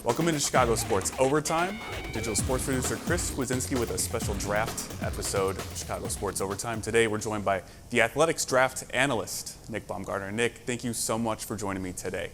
Welcome into Chicago Sports Overtime. Digital sports producer Chris Kwiecinski with a special draft episode of Chicago Sports Overtime. Today we're joined by the Athletics draft analyst, Nick Baumgardner. Nick, thank you so much for joining me today.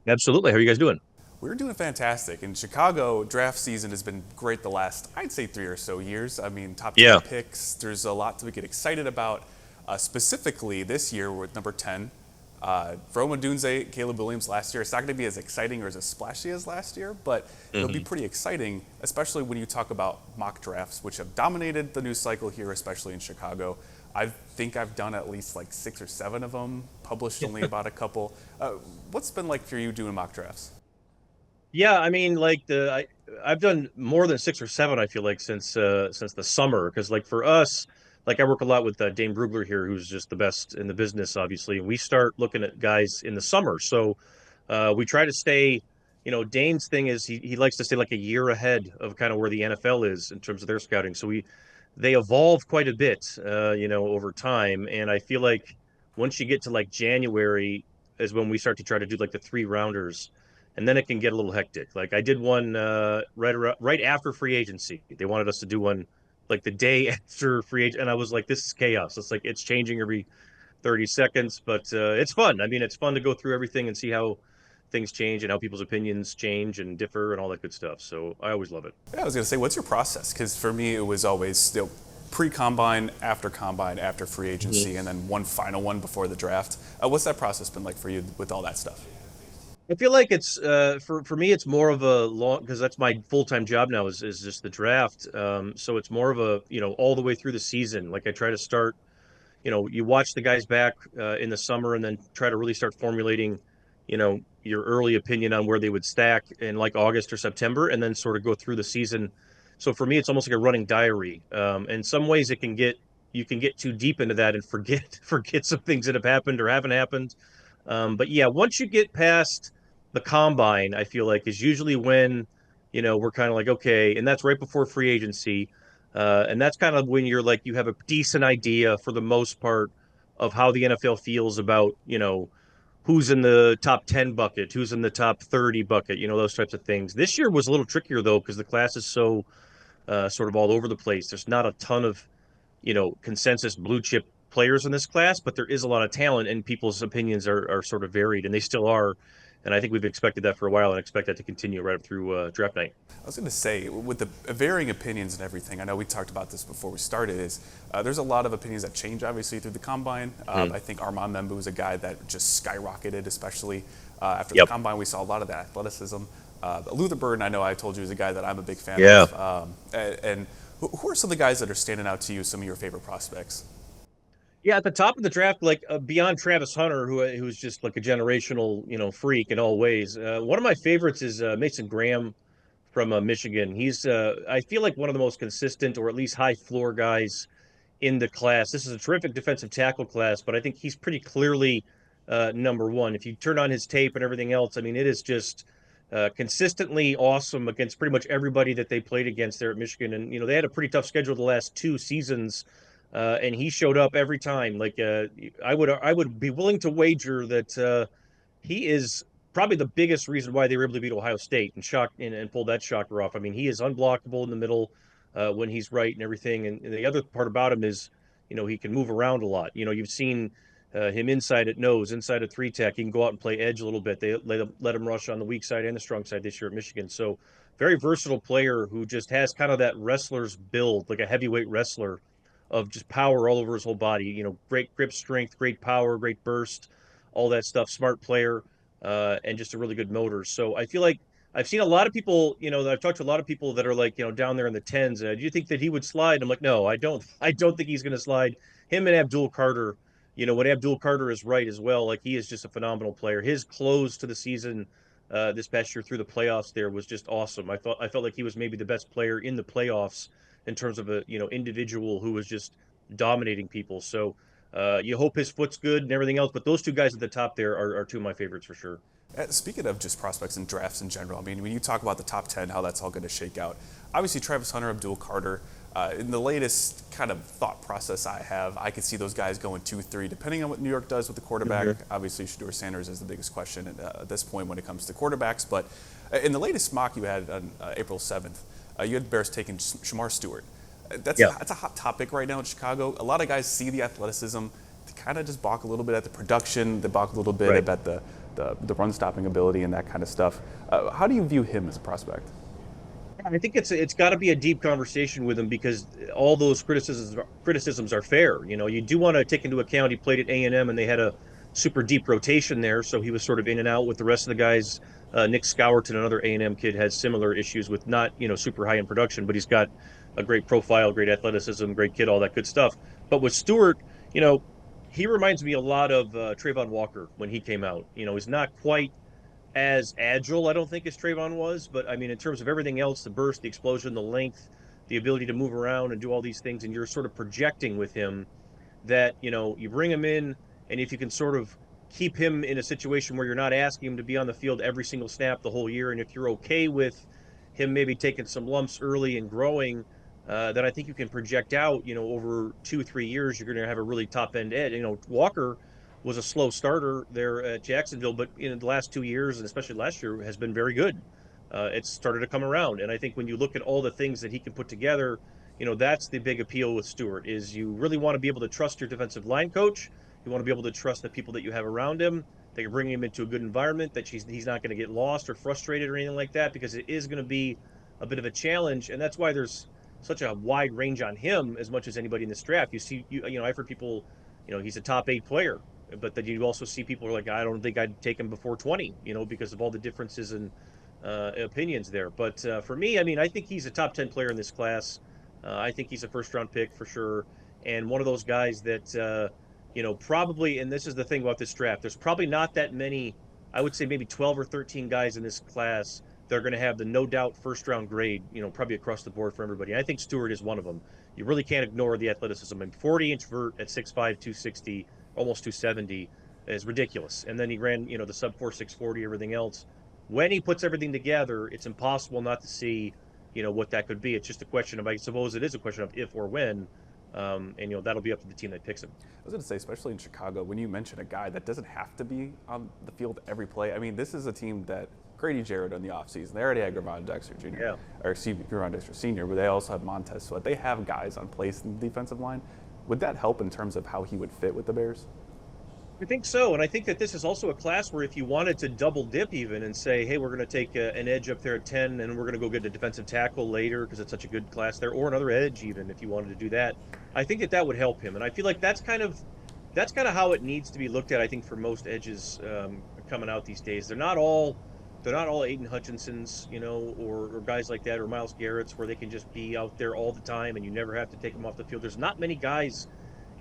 Absolutely. How are you guys doing? We're doing fantastic. In Chicago, draft season has been great the last, I'd say, 3 or so years. I mean, top 10 Yeah. picks. There's a lot to get excited about. Specifically this year with number 10. Roma Dunze, Caleb Williams last year. It's not going to be as exciting or as splashy as last year, but it'll be pretty exciting, especially when you talk about mock drafts, which have dominated the news cycle here, especially in Chicago. I think I've done at least like 6 or 7 of them, published only about a couple. What's it been like for you doing mock drafts? Yeah, I mean, I've done more than 6 or 7. I feel like since the summer, because like for us, like I work a lot with Dane Brugler here, who's just the best in the business, obviously, and we start looking at guys in the summer. So we try to stay. Dane's thing is he likes to stay like a year ahead of kind of where the NFL is in terms of their scouting. So they evolve quite a bit, over time, and I feel like once you get to like January is when we start to try to do like the 3 rounders, and then it can get a little hectic. Like I did one right after free agency. They wanted us to do one like the day after free agent, and I was like, "This is chaos." It's like it's changing every 30 seconds, but it's fun. I mean, it's fun to go through everything and see how things change and how people's opinions change and differ and all that good stuff. So I always love it. Yeah, I was going to say, what's your process? Because for me, it was always pre-combine, after free agency, and then one final one before the draft. What's that process been like for you with all that stuff? I feel like it's for me it's more of a long because that's my full-time job now is just the draft. So it's more of a all the way through the season. Like I try to start, you watch the guys back in the summer and then try to really start formulating, your early opinion on where they would stack in like August or September, and then sort of go through the season. So for me, it's almost like a running diary. In some ways, you can get too deep into that and forget forget some things that have happened or haven't happened. But yeah, once you get past the combine, I feel like is usually when, we're kind of like, okay, and that's right before free agency. And that's kind of when you're like, you have a decent idea for the most part of how the NFL feels about, who's in the top 10 bucket, who's in the top 30 bucket, those types of things. This year was a little trickier though, because the class is so sort of all over the place. There's not a ton of consensus blue chip players in this class, but there is a lot of talent and people's opinions are sort of varied, and they still are. And I think we've expected that for a while and expect that to continue right up through draft night. I was going to say, with the varying opinions and everything, I know we talked about this before we started, there's a lot of opinions that change, obviously, through the combine. I think Armand Membu is a guy that just skyrocketed, especially after the Yep. combine. We saw a lot of that athleticism. Luther Burden, I know I told you, is a guy that I'm a big fan Yeah. of. And who are some of the guys that are standing out to you, some of your favorite prospects? Yeah, at the top of the draft, like beyond Travis Hunter, who's just like a generational, freak in all ways. One of my favorites is Mason Graham from Michigan. He's, I feel like one of the most consistent or at least high floor guys in the class. This is a terrific defensive tackle class, but I think he's pretty clearly number one. If you turn on his tape and everything else, I mean, it is just consistently awesome against pretty much everybody that they played against there at Michigan. And they had a pretty tough schedule the last 2 seasons, and he showed up every time. Like I would be willing to wager that he is probably the biggest reason why they were able to beat Ohio State and and pull that shocker off. I mean, he is unblockable in the middle when he's right and everything. And the other part about him is, he can move around a lot. You've seen him inside at nose, inside at three tech. He can go out and play edge a little bit. They let him rush on the weak side and the strong side this year at Michigan. So very versatile player who just has kind of that wrestler's build, like a heavyweight wrestler of just power all over his whole body. Great grip strength, great power, great burst, all that stuff. Smart player, and just a really good motor. So I feel like I've seen a lot of people, I've talked to a lot of people that are like, down there in the tens. Do you think that he would slide? I'm like, no, I don't. I don't think he's going to slide. Him and Abdul Carter, when Abdul Carter is right as well, like he is just a phenomenal player. His close to the season this past year through the playoffs there was just awesome. I felt like he was maybe the best player in the playoffs in terms of a individual who was just dominating people. So you hope his foot's good and everything else, but those two guys at the top there are two of my favorites for sure. Speaking of just prospects and drafts in general, I mean, when you talk about the top 10, how that's all going to shake out, obviously Travis Hunter, Abdul Carter, In the latest kind of thought process I have, I could see those guys going 2-3, depending on what New York does with the quarterback. Obviously, Shedeur Sanders is the biggest question at this point when it comes to quarterbacks. But in the latest mock you had on April 7th, you had Bears taking Shemar Stewart. Yeah. That's a hot topic right now in Chicago. A lot of guys see the athleticism. They kind of just balk a little bit at the production. They balk a little bit about the run-stopping ability and that kind of stuff. How do you view him as a prospect? I think it's got to be a deep conversation with him because all those criticisms are fair. You do want to take into account he played at A&M and they had a super deep rotation there, so he was sort of in and out with the rest of the guys. Nick Scowerton, another A&M kid, has similar issues with not super high in production, but he's got a great profile, great athleticism, great kid, all that good stuff. But with Stewart, he reminds me a lot of Trayvon Walker when he came out. He's not quite as agile, I don't think, as Trayvon was. But I mean, in terms of everything else, the burst, the explosion, the length, the ability to move around and do all these things, and you're sort of projecting with him that you bring him in, and if you can sort of keep him in a situation where you're not asking him to be on the field every single snap the whole year, and if you're okay with him maybe taking some lumps early and growing, then I think you can project out, over 2 3 years, you're going to have a really top end edge. Walker was a slow starter there at Jacksonville, but in the last 2 years, and especially last year, has been very good. It's started to come around, and I think when you look at all the things that he can put together, that's the big appeal with Stewart. Is you really want to be able to trust your defensive line coach. You want to be able to trust the people that you have around him. That you're bringing him into a good environment. That he's not going to get lost or frustrated or anything like that, because it is going to be a bit of a challenge, and that's why there's such a wide range on him as much as anybody in this draft. You see, I've heard people, he's a top 8 player, but then you also see people who are like, I don't think I'd take him before 20, because of all the differences in opinions there. But for me, I mean, I think he's a top 10 player in this class. I think he's a first round pick for sure. And one of those guys that, probably, and this is the thing about this draft, there's probably not that many, I would say maybe 12 or 13 guys in this class that are going to have the no doubt first round grade, probably across the board for everybody. And I think Stewart is one of them. You really can't ignore the athleticism. I mean, 40-inch vert at 6'5, 260, almost 270 is ridiculous. And then he ran, the sub 4, 640, everything else. When he puts everything together, it's impossible not to see, what that could be. It's just a question of, I suppose it is a question of if or when. And that'll be up to the team that picks him. I was going to say, especially in Chicago, when you mention a guy that doesn't have to be on the field every play. I mean, this is a team that Grady Jarrett in the offseason. They already had Gravon Dexter Jr. Or excuse me, Gravon Dexter Sr., but they also have Montez Sweat. They have guys on place in the defensive line. Would that help in terms of how he would fit with the Bears? I think so, and I think that this is also a class where if you wanted to double dip even and say, hey, we're going to take an edge up there at 10 and we're going to go get a defensive tackle later because it's such a good class there, or another edge even if you wanted to do that, I think that would help him. And I feel like that's kind of how it needs to be looked at, I think, for most edges coming out these days. They're not all Aiden Hutchinsons, or guys like that, or Myles Garrett's, where they can just be out there all the time and you never have to take them off the field. There's not many guys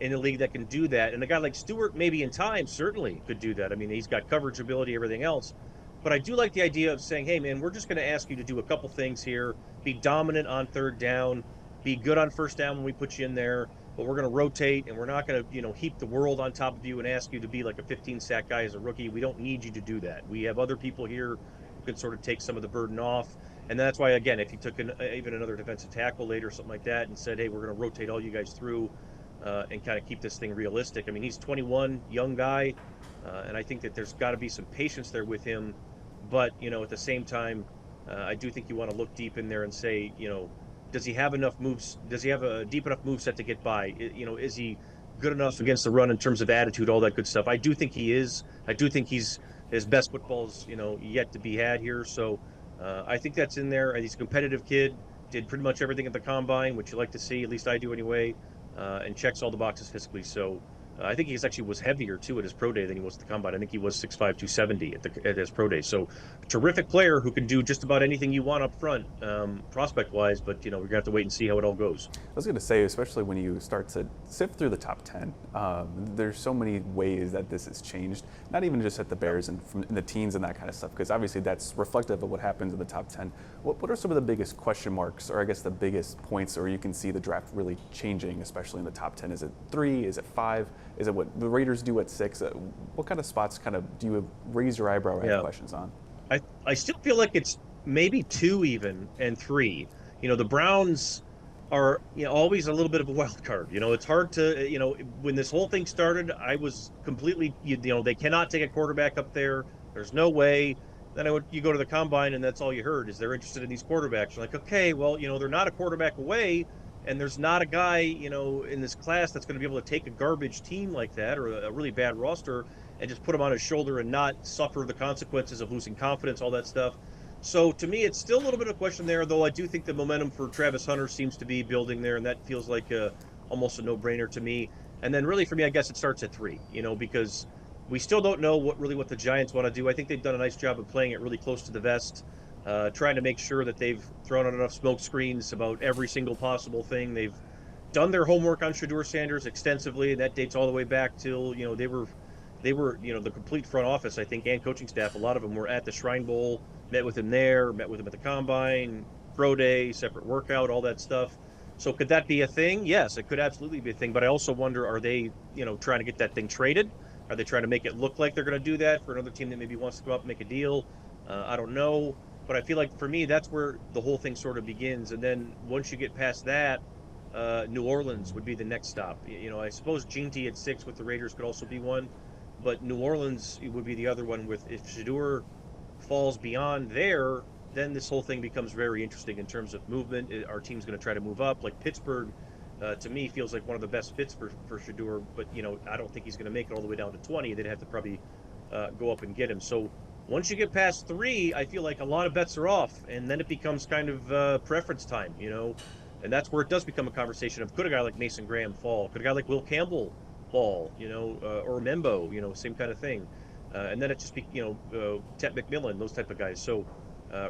in the league that can do that. And a guy like Stewart, maybe in time, certainly could do that. I mean, he's got coverage ability, everything else. But I do like the idea of saying, hey, man, we're just going to ask you to do a couple things here. Be dominant on third down. Be good on first down when we put you in there. But we're going to rotate, and we're not going to, heap the world on top of you and ask you to be like a 15-sack guy as a rookie. We don't need you to do that. We have other people here who can sort of take some of the burden off. And that's why, again, if you took even another defensive tackle later or something like that and said, hey, we're going to rotate all you guys through and kind of keep this thing realistic. I mean, he's 21, young guy, and I think that there's got to be some patience there with him. But, at the same time, I do think you want to look deep in there and say, does he have enough moves? Does he have a deep enough move set to get by? Is he good enough against the run in terms of attitude, all that good stuff? I do think he is. I do think his best football's, yet to be had here. So I think that's in there. He's a competitive kid, did pretty much everything at the combine, which you like to see, at least I do anyway, and checks all the boxes physically. So I think he actually was heavier, too, at his pro day than he was at the combine. I think he was 6'5", 270 at his pro day. So terrific player who can do just about anything you want up front, prospect-wise. But, we're going to have to wait and see how it all goes. I was going to say, especially when you start to sift through the top 10, there's so many ways that this has changed, not even just at the Bears and in the teens and that kind of stuff, because obviously that's reflective of what happens in the top 10. What are some of the biggest question marks, or I guess the biggest points, or you can see the draft really changing, especially in the top 10? Is it 3? Is it 5? Is it what the Raiders do at 6? What kind of spots do you raise your eyebrow or have questions on? I still feel like it's maybe 2 even and 3. The Browns are, always a little bit of a wild card. It's hard to, when this whole thing started, I was completely, they cannot take a quarterback up there. There's no way. Then you go to the combine and that's all you heard is they're interested in these quarterbacks. You're like, okay, well, they're not a quarterback away, and there's not a guy, in this class that's going to be able to take a garbage team like that or a really bad roster and just put him on his shoulder and not suffer the consequences of losing confidence, all that stuff. So to me, it's still a little bit of a question there, though I do think the momentum for Travis Hunter seems to be building there, and that feels like almost a no-brainer to me. And then really for me, I guess it starts at 3, because we still don't know what the Giants want to do. I think they've done a nice job of playing it really close to the vest, trying to make sure that they've thrown out enough smoke screens about every single possible thing. They've done their homework on Shedeur Sanders extensively. That dates all the way back till they were the complete front office, I think, and coaching staff. A lot of them were at the Shrine Bowl, met with him there, met with him at the combine, pro day, separate workout, all that stuff. So could that be a thing? Yes, it could absolutely be a thing. But I also wonder, are they, trying to get that thing traded? Are they trying to make it look like they're going to do that for another team that maybe wants to go up and make a deal? I don't know. But I feel like for me, that's where the whole thing sort of begins. And then once you get past that, New Orleans would be the next stop. I suppose Ginty at 6 with the Raiders could also be one, but New Orleans would be the other one. With if Shedeur falls beyond there, then this whole thing becomes very interesting in terms of movement. Our team's going to try to move up. Like Pittsburgh, to me, feels like one of the best fits for Shedeur, but I don't think he's going to make it all the way down to 20. They'd have to probably go up and get him. So once you get past 3, I feel like a lot of bets are off, and then it becomes kind of preference time, and that's where it does become a conversation of, could a guy like Mason Graham fall? Could a guy like Will Campbell fall? Or Membo, same kind of thing. And then it just be, Tet McMillan, those type of guys. So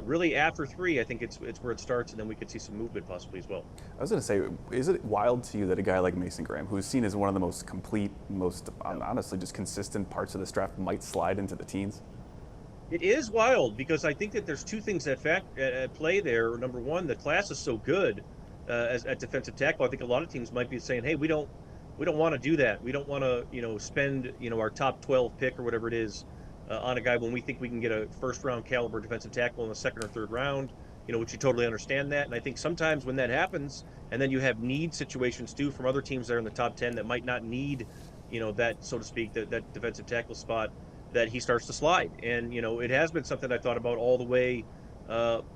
really after 3, I think it's where it starts, and then we could see some movement possibly as well. I was going to say, is it wild to you that a guy like Mason Graham, who's seen as one of the most complete, most honestly just consistent parts of this draft, might slide into the teens? It is wild because I think that there's 2 things at play there. Number one, the class is so good at defensive tackle. I think a lot of teams might be saying, hey, we don't want to do that. We don't want to, spend, our top 12 pick or whatever it is on a guy when we think we can get a first-round caliber defensive tackle in the 2nd or 3rd round, which you totally understand that. And I think sometimes when that happens, and then you have need situations too from other teams that are in the top 10 that might not need, that, so to speak, that defensive tackle spot, that he starts to slide. And, it has been something I thought about all the way,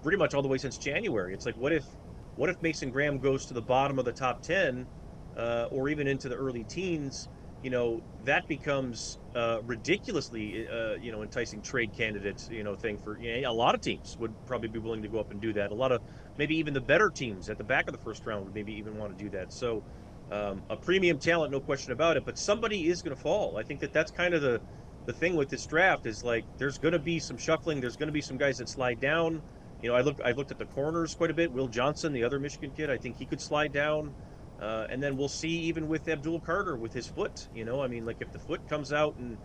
pretty much all the way since January. It's like, what if Mason Graham goes to the bottom of the top 10, or even into the early teens? That becomes ridiculously, enticing trade candidates, thing for a lot of teams would probably be willing to go up and do that. A lot of maybe even the better teams at the back of the 1st round would maybe even want to do that. So a premium talent, no question about it, but somebody is going to fall. I think that's kind of the thing with this draft is like there's going to be some shuffling. There's going to be some guys that slide down. I looked at the corners quite a bit. Will Johnson, the other Michigan kid, I think he could slide down. And then we'll see even with Abdul Carter with his foot. Like if the foot comes out and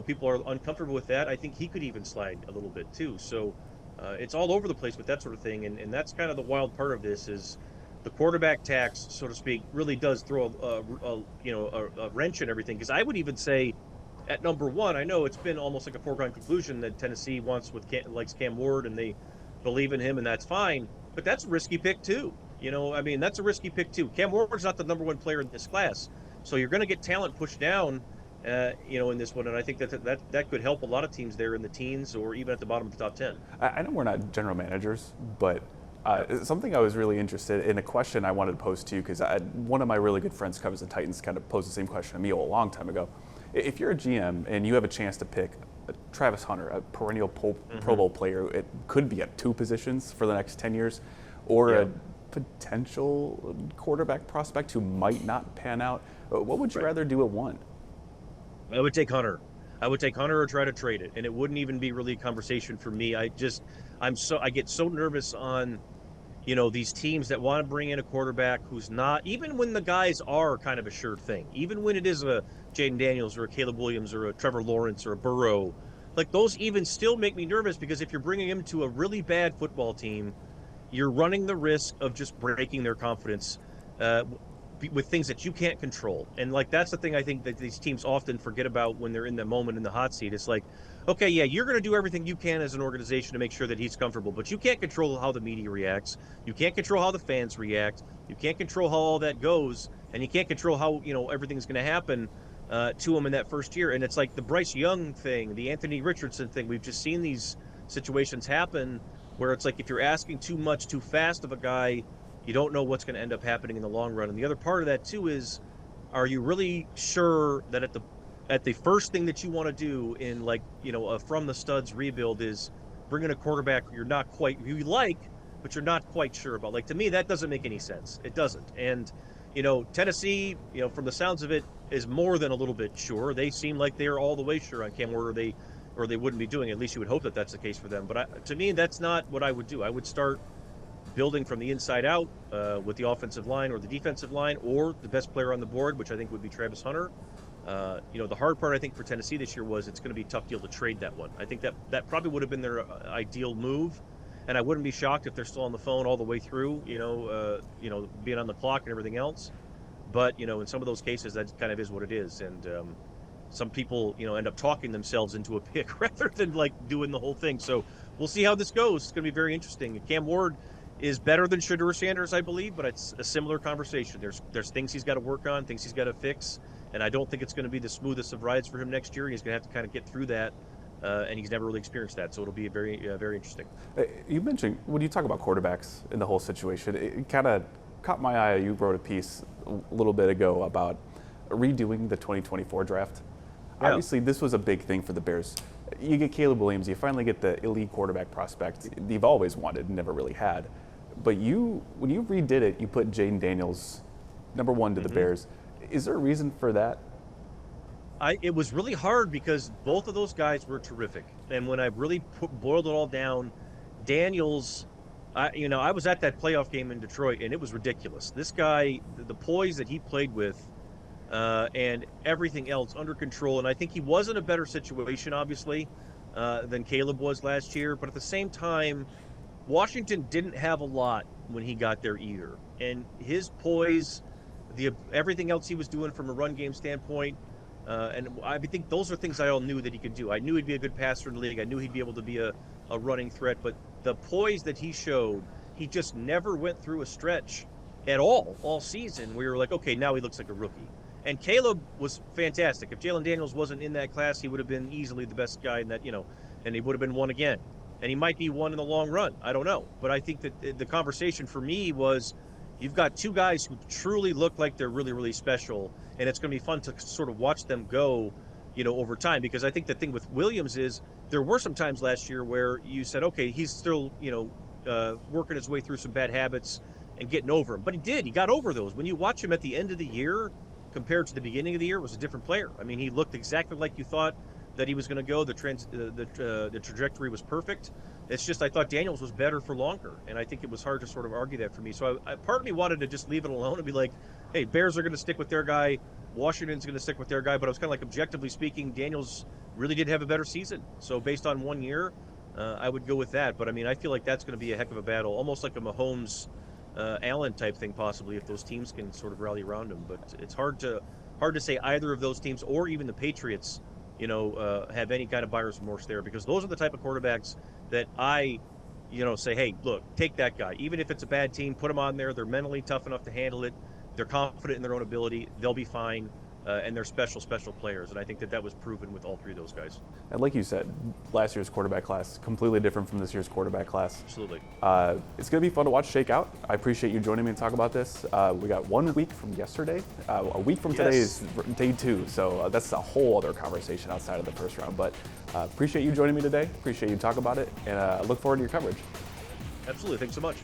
people are uncomfortable with that, I think he could even slide a little bit too. So it's all over the place with that sort of thing, and that's kind of the wild part of this is the quarterback tax, so to speak, really does throw a wrench in everything. Because I would even say at number 1, I know it's been almost like a foregone conclusion that Tennessee wants likes Cam Ward and they believe in him, and that's fine. But that's a risky pick too. That's a risky pick too. Cam Ward's not the number 1 player in this class, so you're going to get talent pushed down, in this one, and I think that could help a lot of teams there in the teens or even at the bottom of the top 10. I know we're not general managers, but something I was really interested in, a question I wanted to pose to you, because one of my really good friends covers the Titans, kind of posed the same question to me a long time ago. If you're a GM and you have a chance to pick Travis Hunter, a perennial Pro Bowl player, it could be at 2 positions for the next 10 years, or a potential quarterback prospect who might not pan out, what would you rather do at 1? I would take Hunter. I would take Hunter or try to trade it, and it wouldn't even be really a conversation for me. I get so nervous on, these teams that want to bring in a quarterback who's not, even when the guys are kind of a sure thing, even when it is a Jaden Daniels or a Caleb Williams or a Trevor Lawrence or a Burrow, like those even still make me nervous, because if you're bringing him to a really bad football team, you're running the risk of just breaking their confidence. with things that you can't control. And like that's the thing I think that these teams often forget about when they're in the moment in the hot seat. It's like, okay, yeah, you're going to do everything you can as an organization to make sure that he's comfortable, but you can't control how the media reacts. You can't control how the fans react. You can't control how all that goes, and you can't control how everything's going to happen to him in that first year. And it's like the Bryce Young thing, the Anthony Richardson thing. We've just seen these situations happen where it's like if you're asking too much too fast of a guy, you don't know what's going to end up happening in the long run. And the other part of that too is, are you really sure that at the first thing that you want to do in like a from the studs rebuild is bring in a quarterback you're not quite you like, but you're not quite sure about? Like, to me, that doesn't make any sense. It doesn't. And Tennessee, from the sounds of it, is more than a little bit sure. They seem like they're all the way sure on Cam Ward, or they wouldn't be doing it. At least you would hope that that's the case for them. But to me, that's not what I would do. I would start building from the inside out with the offensive line or the defensive line or the best player on the board, which I think would be Travis Hunter. The hard part I think for Tennessee this year was it's going to be a tough deal to trade that one. I think that probably would have been their ideal move, and I wouldn't be shocked if they're still on the phone all the way through, being on the clock and everything else. But in some of those cases, that kind of is what it is, and some people end up talking themselves into a pick rather than like doing the whole thing. So we'll see how this goes. It's going to be very interesting. Cam Ward is better than Shedeur Sanders, I believe, but it's a similar conversation. There's things he's got to work on, things he's got to fix, and I don't think it's going to be the smoothest of rides for him next year. He's going to have to kind of get through that, and he's never really experienced that, so it'll be very, very interesting. You mentioned, when you talk about quarterbacks in the whole situation, it kind of caught my eye. You wrote a piece a little bit ago about redoing the 2024 draft. Yeah. Obviously, this was a big thing for the Bears. You get Caleb Williams, you finally get the elite quarterback prospect you've always wanted and never really had. But when you redid it, you put Jaden Daniels number 1 to the Bears. Is there a reason for that? It was really hard because both of those guys were terrific. And when I really boiled it all down, Daniels, I was at that playoff game in Detroit, and it was ridiculous. This guy, the poise that he played with, and everything else under control. And I think he was in a better situation, obviously, than Caleb was last year. But at the same time, Washington didn't have a lot when he got there either. And his poise, everything else he was doing from a run game standpoint, and I think those are things I all knew that he could do. I knew he'd be a good passer in the league. I knew he'd be able to be a running threat. But the poise that he showed, he just never went through a stretch at all season where you're like, okay, now he looks like a rookie. And Caleb was fantastic. If Jalen Daniels wasn't in that class, he would have been easily the best guy in that, and he would have been one again. And he might be one in the long run. I don't know. But I think that the conversation for me was, you've got two guys who truly look like they're really, really special, and it's going to be fun to sort of watch them go, over time. Because I think the thing with Williams is there were some times last year where you said, okay, he's still, working his way through some bad habits and getting over them. But he did. He got over those. When you watch him at the end of the year compared to the beginning of the year, it was a different player. I mean, he looked exactly like you thought that he was going to go. The trajectory was perfect. It's just I thought Daniels was better for longer, and I think it was hard to sort of argue that for me. So part of me wanted to just leave it alone and be like, hey, Bears are going to stick with their guy, Washington's going to stick with their guy. But I was kind of like, objectively speaking, Daniels really did have a better season. So based on 1 year, I would go with that. But I mean, I feel like that's going to be a heck of a battle, almost like a Mahomes Allen type thing, possibly, if those teams can sort of rally around him. But it's hard to say either of those teams or even the Patriots have any kind of buyer's remorse there, because those are the type of quarterbacks that I, say, hey, look, take that guy. Even if it's a bad team, put them on there. They're mentally tough enough to handle it. They're confident in their own ability. They'll be fine. And they're special players. And I think that was proven with all three of those guys. And like you said, last year's quarterback class, completely different from this year's quarterback class. Absolutely. It's going to be fun to watch shake out. I appreciate you joining me and talk about this. We got 1 week from yesterday. A week from today is day 2. So that's a whole other conversation outside of the first round. But appreciate you joining me today. Appreciate you talk about it. And look forward to your coverage. Absolutely. Thanks so much.